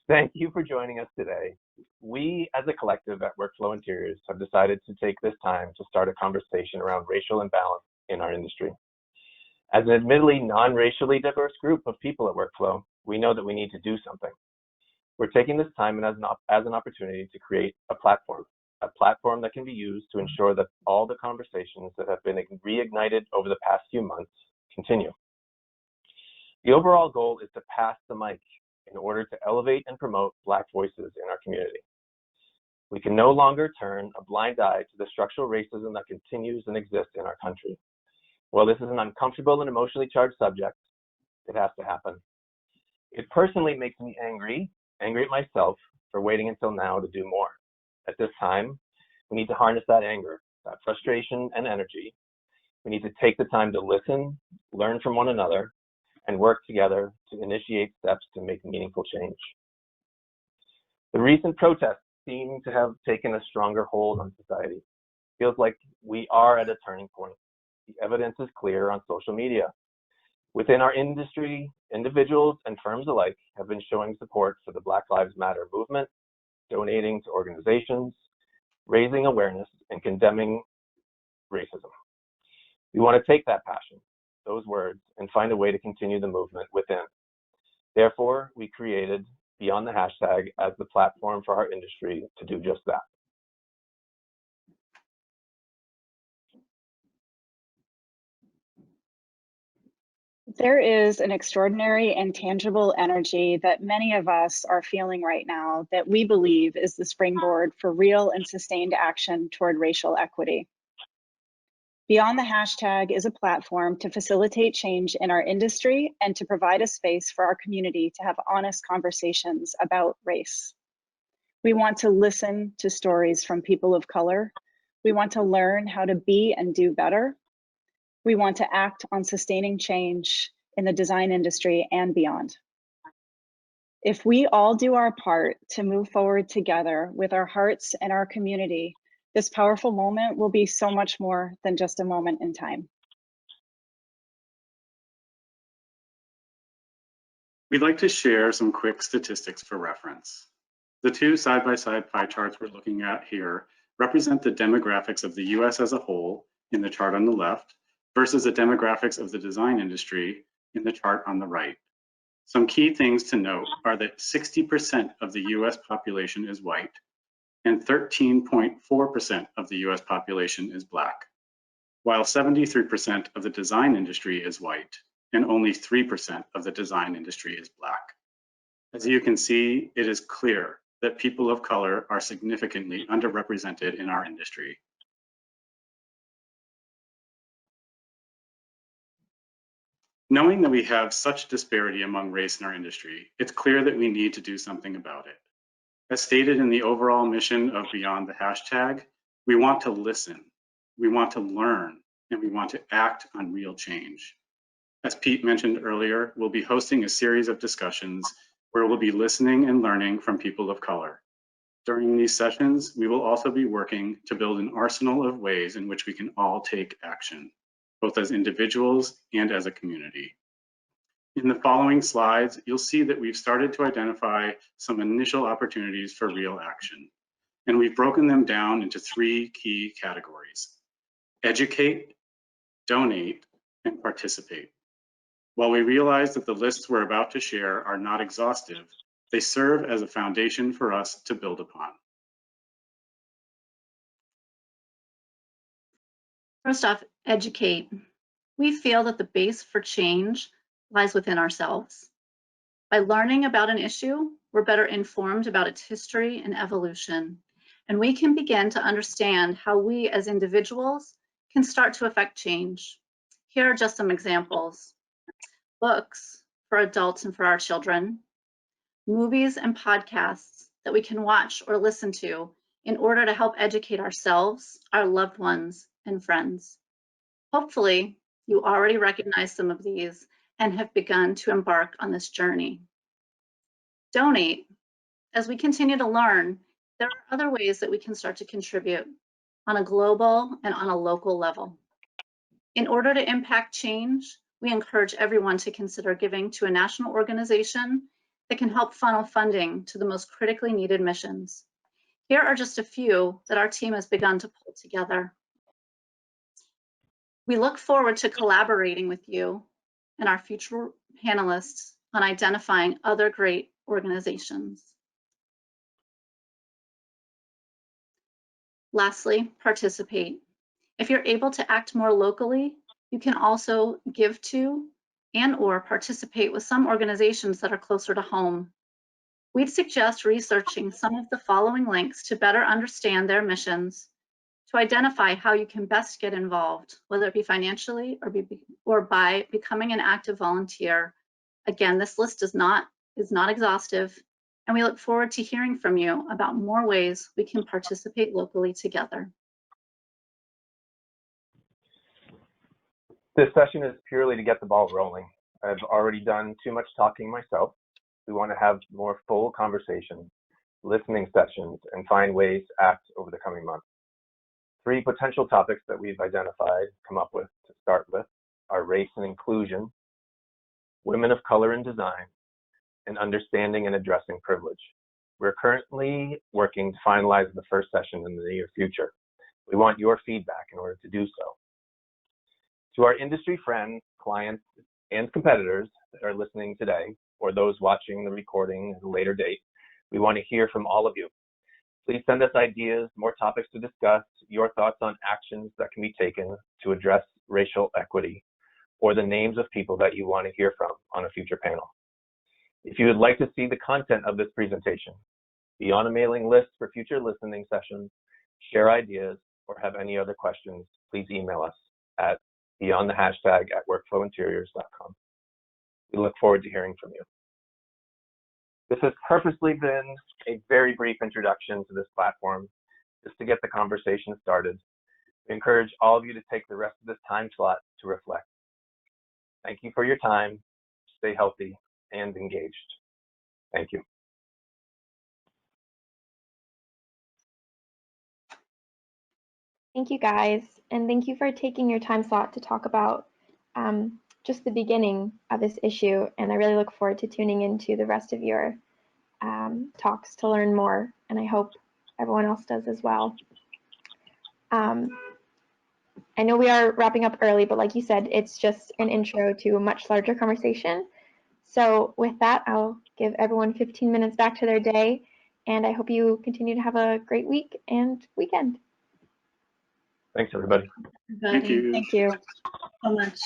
Thank you for joining us today. We, as a collective at Workflow Interiors, have decided to take this time to start a conversation around racial imbalance in our industry. As an admittedly non-racially diverse group of people at Workflow, we know that we need to do something. We're taking this time as an opportunity to create a platform that can be used to ensure that all the conversations that have been reignited over the past few months continue. The overall goal is to pass the mic in order to elevate and promote Black voices in our community. We can no longer turn a blind eye to the structural racism that continues and exists in our country. While this is an uncomfortable and emotionally charged subject, it has to happen. It personally makes me angry at myself for waiting until now to do more. At this time, we need to harness that anger, that frustration and energy. We need to take the time to listen, learn from one another, and work together to initiate steps to make meaningful change. The recent protests seem to have taken a stronger hold on society. It feels like we are at a turning point. The evidence is clear on social media. Within our industry, individuals and firms alike have been showing support for the Black Lives Matter movement, donating to organizations, raising awareness, and condemning racism. We want to take that passion, those words, and find a way to continue the movement within. Therefore, we created Beyond the Hashtag as the platform for our industry to do just that. There is an extraordinary and tangible energy that many of us are feeling right now that we believe is the springboard for real and sustained action toward racial equity. Beyond the Hashtag is a platform to facilitate change in our industry and to provide a space for our community to have honest conversations about race. We want to listen to stories from people of color. We want to learn how to be and do better. We want to act on sustaining change in the design industry and beyond. If we all do our part to move forward together with our hearts and our community, this powerful moment will be so much more than just a moment in time. We'd like to share some quick statistics for reference. The two side-by-side pie charts we're looking at here represent the demographics of the US as a whole in the chart on the left versus the demographics of the design industry in the chart on the right. Some key things to note are that 60% of the US population is white and 13.4% of the US population is Black, while 73% of the design industry is white and only 3% of the design industry is Black. As you can see, it is clear that people of color are significantly underrepresented in our industry. Knowing that we have such disparity among race in our industry, it's clear that we need to do something about it. As stated in the overall mission of Beyond the Hashtag, we want to listen, we want to learn, and we want to act on real change. As Pete mentioned earlier, we'll be hosting a series of discussions where we'll be listening and learning from people of color. During these sessions, we will also be working to build an arsenal of ways in which we can all take action, both as individuals and as a community. In the following slides, you'll see that we've started to identify some initial opportunities for real action, and we've broken them down into three key categories: educate, donate, and participate. While we realize that the lists we're about to share are not exhaustive, they serve as a foundation for us to build upon. First off, educate. We feel that the base for change lies within ourselves. By learning about an issue, we're better informed about its history and evolution, and we can begin to understand how we as individuals can start to affect change. Here are just some examples. Books for adults and for our children, movies and podcasts that we can watch or listen to in order to help educate ourselves, our loved ones, and friends. Hopefully, you already recognize some of these and have begun to embark on this journey. Donate. As we continue to learn, there are other ways that we can start to contribute on a global and on a local level. In order to impact change, we encourage everyone to consider giving to a national organization that can help funnel funding to the most critically needed missions. Here are just a few that our team has begun to pull together. We look forward to collaborating with you and our future panelists on identifying other great organizations. Lastly, participate. If you're able to act more locally, you can also give to and/or participate with some organizations that are closer to home. We'd suggest researching some of the following links to better understand their missions, to identify how you can best get involved, whether it be financially or by becoming an active volunteer. Again, this list is not exhaustive, and we look forward to hearing from you about more ways we can participate locally together. This session is purely to get the ball rolling. I've already done too much talking myself. We want to have more full conversations, listening sessions, and find ways to act over the coming months. 3 potential topics that we've come up with to start with are race and inclusion, women of color in design, and understanding and addressing privilege. We're currently working to finalize the first session in the near future. We want your feedback in order to do so. To our industry friends, clients, and competitors that are listening today, or those watching the recording at a later date, we want to hear from all of you. Please send us ideas, more topics to discuss, your thoughts on actions that can be taken to address racial equity, or the names of people that you want to hear from on a future panel. If you would like to see the content of this presentation, be on a mailing list for future listening sessions, share ideas, or have any other questions, please email us at beyondthehashtag@workflowinteriors.com. We look forward to hearing from you. This has purposely been a very brief introduction to this platform, just to get the conversation started. We encourage all of you to take the rest of this time slot to reflect. Thank you for your time. Stay healthy and engaged. Thank you. Thank you, guys, and thank you for taking your time slot to talk about just the beginning of this issue, and I really look forward to tuning into the rest of your talks to learn more, and I hope everyone else does as well. I know we are wrapping up early, but like you said, it's just an intro to a much larger conversation. So with that, I'll give everyone 15 minutes back to their day, and I hope you continue to have a great week and weekend. Thanks, everybody. Thank you. Thank you So much.